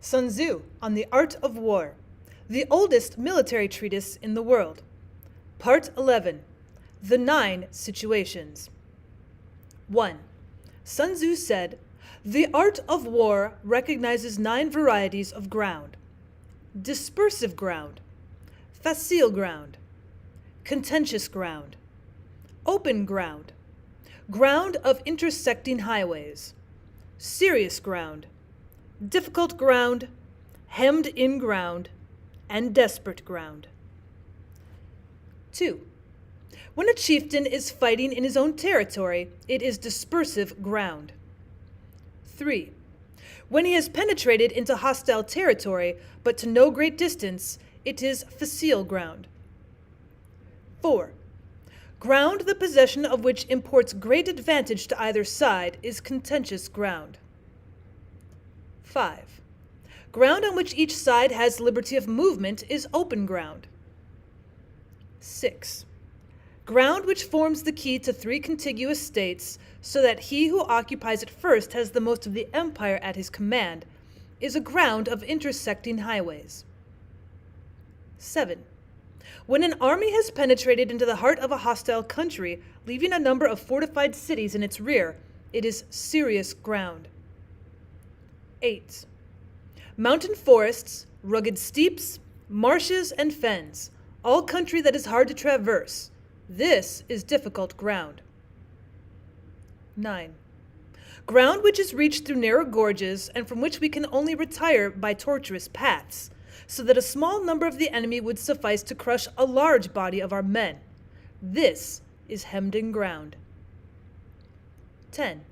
Sun Tzu on the Art of War, the oldest military treatise in the world. Part 11. The 9 Situations. 1. Sun Tzu said, "The art of war recognizes 9 varieties of ground. Dispersive ground, facile ground, contentious ground, open ground, ground of intersecting highways, serious ground, difficult ground, hemmed-in ground, and desperate ground." 2. When a chieftain is fighting in his own territory, it is dispersive ground. 3. When he has penetrated into hostile territory, but to no great distance, it is facile ground. 4. Ground the possession of which imports great advantage to either side is contentious ground. 5. Ground on which each side has liberty of movement is open ground. 6. Ground which forms the key to 3 contiguous states, so that he who occupies it first has the most of the empire at his command, is a ground of intersecting highways. 7. When an army has penetrated into the heart of a hostile country, leaving a number of fortified cities in its rear, it is serious ground. 8. Mountain forests, rugged steeps, marshes, and fens, all country that is hard to traverse. This is difficult ground. 9. Ground which is reached through narrow gorges and from which we can only retire by tortuous paths, so that a small number of the enemy would suffice to crush a large body of our men. This is hemmed-in ground. 10.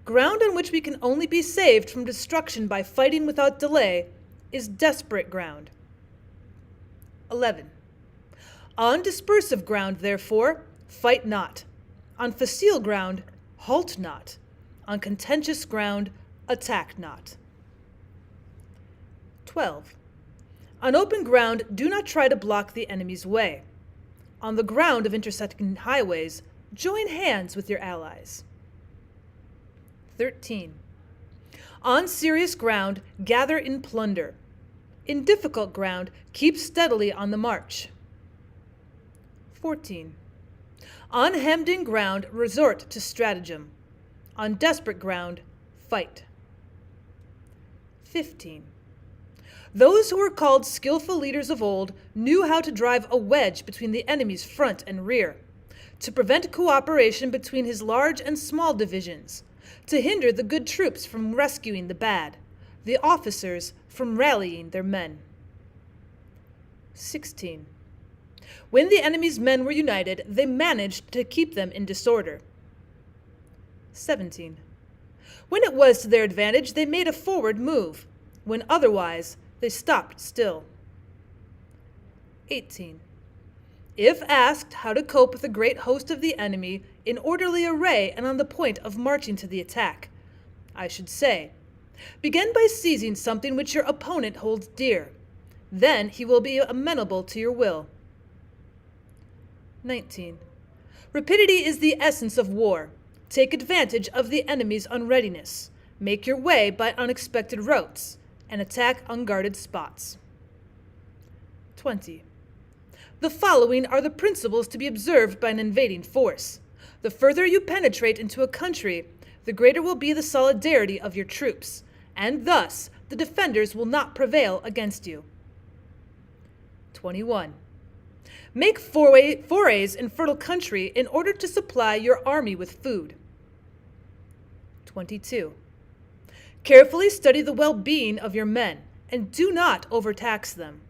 Ground on which we can only be saved from destruction by fighting without delay is desperate ground. 11. On dispersive ground, therefore, fight not. On facile ground, halt not. On contentious ground, attack not. 12. On open ground, do not try to block the enemy's way. On the ground of intersecting highways, join hands with your allies. 13. On serious ground, gather in plunder. In difficult ground, keep steadily on the march. 14. On hemmed-in ground, resort to stratagem. On desperate ground, fight. 15. Those who were called skillful leaders of old knew how to drive a wedge between the enemy's front and rear, to prevent cooperation between his large and small divisions, to hinder the good troops from rescuing the bad, the officers from rallying their men. 16. When the enemy's men were united, they managed to keep them in disorder. 17. When it was to their advantage, they made a forward move. When otherwise, they stopped still. 18. If asked how to cope with a great host of the enemy, in orderly array and on the point of marching to the attack, I should say, begin by seizing something which your opponent holds dear. Then he will be amenable to your will. 19. Rapidity is the essence of war. Take advantage of the enemy's unreadiness. Make your way by unexpected routes, and attack unguarded spots. 20. The following are the principles to be observed by an invading force. The further you penetrate into a country, the greater will be the solidarity of your troops, and thus the defenders will not prevail against you. 21. Make forays in fertile country in order to supply your army with food. 22. Carefully study the well-being of your men, and do not overtax them.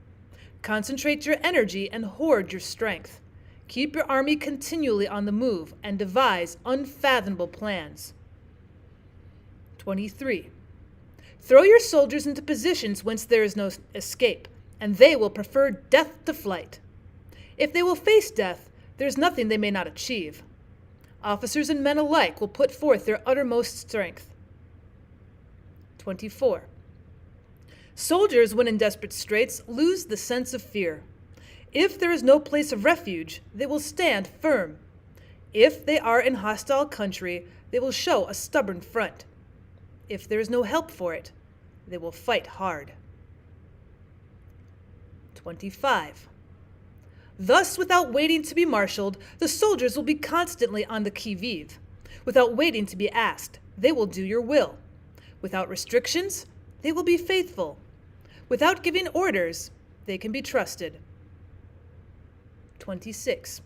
Concentrate your energy and hoard your strength. Keep your army continually on the move and devise unfathomable plans. 23. Throw your soldiers into positions whence there is no escape, and they will prefer death to flight. If they will face death, there is nothing they may not achieve. Officers and men alike will put forth their uttermost strength. 24. Soldiers, when in desperate straits, lose the sense of fear. If there is no place of refuge, they will stand firm. If they are in hostile country, they will show a stubborn front. If there is no help for it, they will fight hard. 25. Thus, without waiting to be marshaled, the soldiers will be constantly on the qui-vive. Without waiting to be asked, they will do your will. Without restrictions, they will be faithful. Without giving orders, they can be trusted. 26.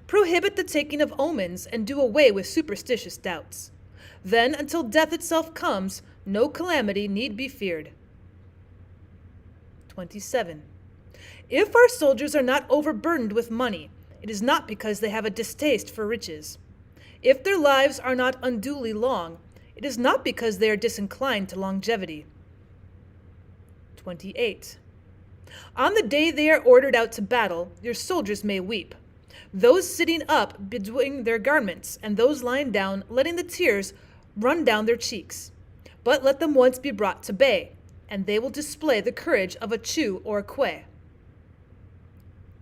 Prohibit the taking of omens and do away with superstitious doubts. Then, until death itself comes, no calamity need be feared. 27. If our soldiers are not overburdened with money, it is not because they have a distaste for riches. If their lives are not unduly long, it is not because they are disinclined to longevity. 28. On the day they are ordered out to battle, your soldiers may weep, those sitting up bedewing their garments, and those lying down letting the tears run down their cheeks. But let them once be brought to bay, and they will display the courage of a Chu or a Kwe.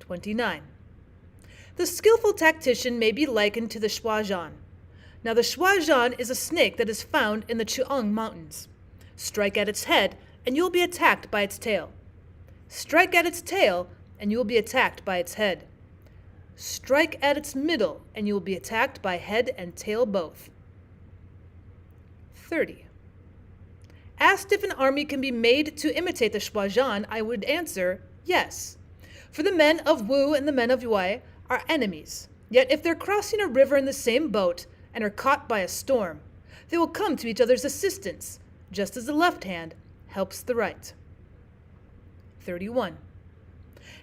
29. The skillful tactician may be likened to the Shuazhan. Now the Shuazhan is a snake that is found in the Chuang Mountains. Strike at its head, and you will be attacked by its tail. Strike at its tail, and you will be attacked by its head. Strike at its middle, and you will be attacked by head and tail both. 30. Asked if an army can be made to imitate the Shuazhan, I would answer, yes. For the men of Wu and the men of Yue are enemies. Yet if they're crossing a river in the same boat and are caught by a storm, they will come to each other's assistance, just as the left hand helps the right. 31.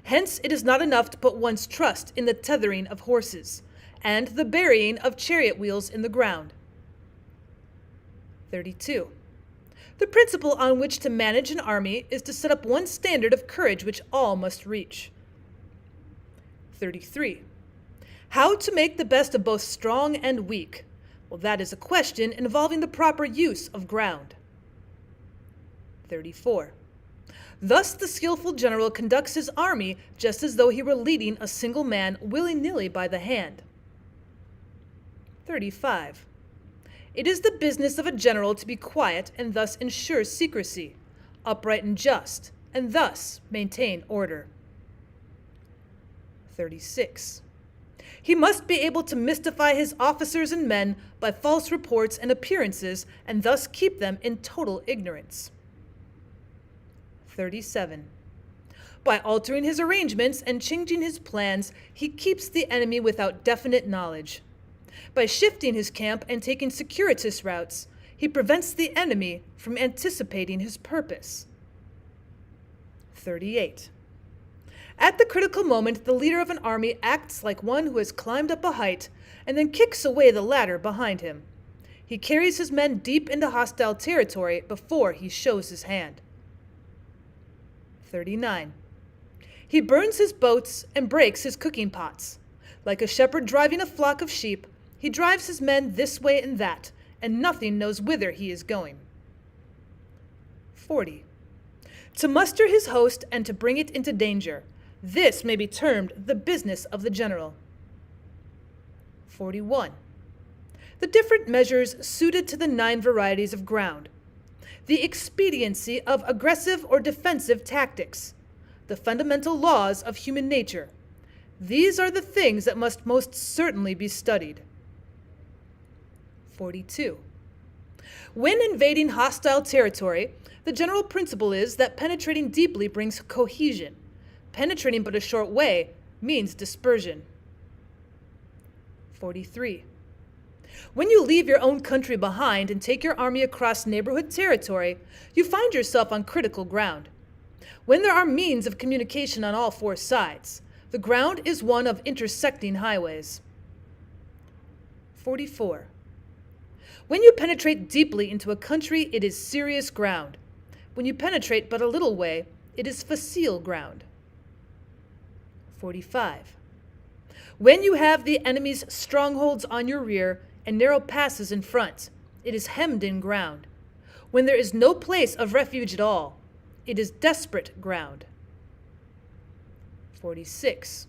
Hence it is not enough to put one's trust in the tethering of horses and the burying of chariot wheels in the ground. 32. The principle on which to manage an army is to set up one standard of courage which all must reach. 33. How to make the best of both strong and weak? Well, that is a question involving the proper use of ground. 34. Thus the skillful general conducts his army just as though he were leading a single man willy-nilly by the hand. 35. It is the business of a general to be quiet and thus ensure secrecy, upright and just, and thus maintain order. 36. He must be able to mystify his officers and men by false reports and appearances and thus keep them in total ignorance. 37. By altering his arrangements and changing his plans, he keeps the enemy without definite knowledge. By shifting his camp and taking circuitous routes, he prevents the enemy from anticipating his purpose. 38. At the critical moment, the leader of an army acts like one who has climbed up a height and then kicks away the ladder behind him. He carries his men deep into hostile territory before he shows his hand. 39. He burns his boats and breaks his cooking pots. Like a shepherd driving a flock of sheep, he drives his men this way and that, and nothing knows whither he is going. 40. To muster his host and to bring it into danger, this may be termed the business of the general. 41. The different measures suited to the 9 varieties of ground. The expediency of aggressive or defensive tactics. The fundamental laws of human nature. These are the things that must most certainly be studied. 42. When invading hostile territory, the general principle is that penetrating deeply brings cohesion. Penetrating but a short way means dispersion. 43. When you leave your own country behind and take your army across neighborhood territory, you find yourself on critical ground. When there are means of communication on all 4 sides, the ground is one of intersecting highways. 44. When you penetrate deeply into a country, it is serious ground. When you penetrate but a little way, it is facile ground. 45. When you have the enemy's strongholds on your rear and narrow passes in front, it is hemmed-in ground. When there is no place of refuge at all, it is desperate ground. 46.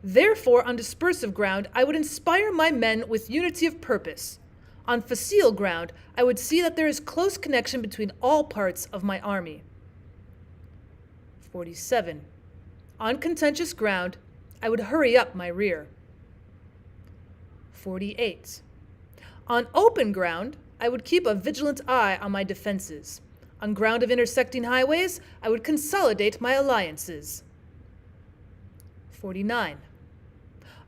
Therefore, on dispersive ground, I would inspire my men with unity of purpose. On facile ground, I would see that there is close connection between all parts of my army. 47. On contentious ground, I would hurry up my rear. 48. On open ground, I would keep a vigilant eye on my defenses. On ground of intersecting highways, I would consolidate my alliances. 49.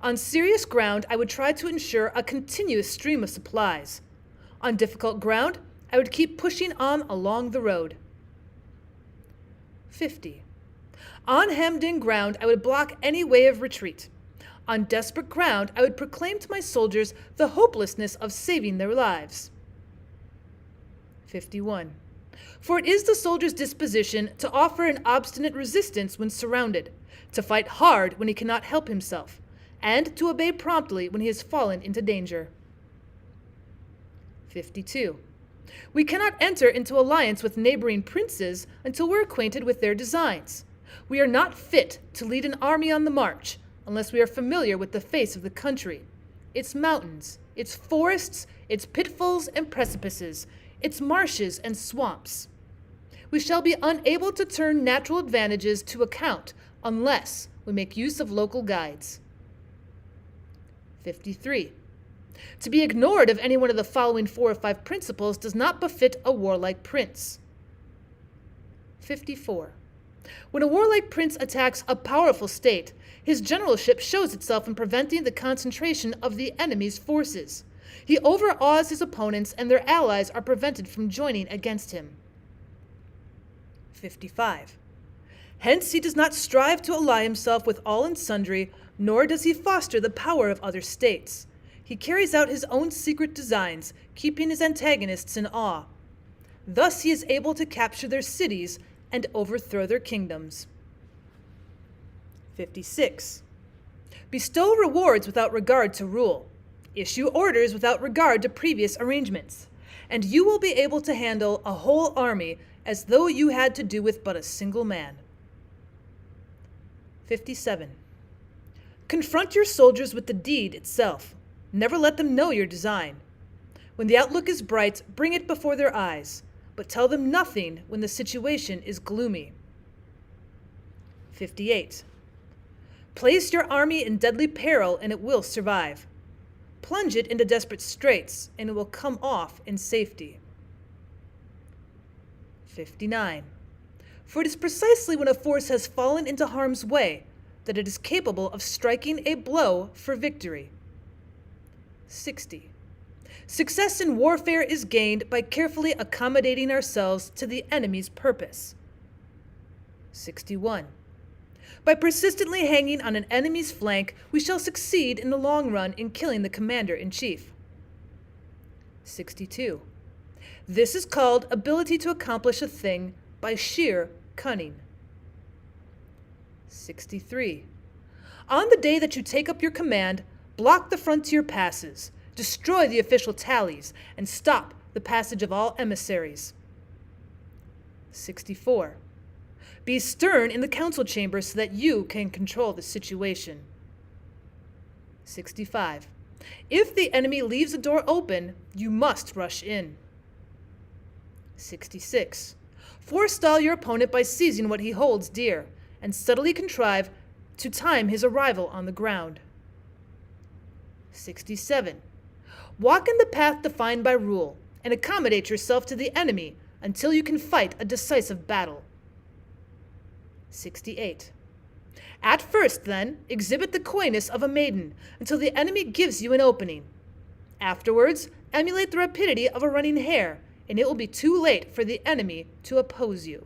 On serious ground, I would try to ensure a continuous stream of supplies. On difficult ground, I would keep pushing on along the road. 50. On hemmed-in ground, I would block any way of retreat. On desperate ground, I would proclaim to my soldiers the hopelessness of saving their lives. 51. For it is the soldier's disposition to offer an obstinate resistance when surrounded, to fight hard when he cannot help himself, and to obey promptly when he has fallen into danger. 52. We cannot enter into alliance with neighboring princes until we're acquainted with their designs. We are not fit to lead an army on the march unless we are familiar with the face of the country, its mountains, its forests, its pitfalls and precipices, its marshes and swamps. We shall be unable to turn natural advantages to account unless we make use of local guides. 53. To be ignored of any one of the following 4 or 5 principles does not befit a warlike prince. 54. When a warlike prince attacks a powerful state, his generalship shows itself in preventing the concentration of the enemy's forces. He overawes his opponents, and their allies are prevented from joining against him. 55. Hence he does not strive to ally himself with all and sundry, nor does he foster the power of other states. He carries out his own secret designs, keeping his antagonists in awe. Thus he is able to capture their cities and overthrow their kingdoms. 56. Bestow rewards without regard to rule. Issue orders without regard to previous arrangements, and you will be able to handle a whole army as though you had to do with but a single man. 57. Confront your soldiers with the deed itself. Never let them know your design. When the outlook is bright, bring it before their eyes, but tell them nothing when the situation is gloomy. 58. Place your army in deadly peril and it will survive. Plunge it into desperate straits and it will come off in safety. 59. For it is precisely when a force has fallen into harm's way that it is capable of striking a blow for victory. 60. Success in warfare is gained by carefully accommodating ourselves to the enemy's purpose. 61. By persistently hanging on an enemy's flank, we shall succeed in the long run in killing the commander-in-chief. 62. This is called ability to accomplish a thing by sheer cunning. 63. On the day that you take up your command, block the frontier passes, destroy the official tallies, and stop the passage of all emissaries. 64. Be stern in the council chamber so that you can control the situation. 65. If the enemy leaves a door open, you must rush in. 66. Forestall your opponent by seizing what he holds dear, and subtly contrive to time his arrival on the ground. 67. Walk in the path defined by rule, and accommodate yourself to the enemy until you can fight a decisive battle. 68. At first, then, exhibit the coyness of a maiden until the enemy gives you an opening. Afterwards, emulate the rapidity of a running hare, and it will be too late for the enemy to oppose you.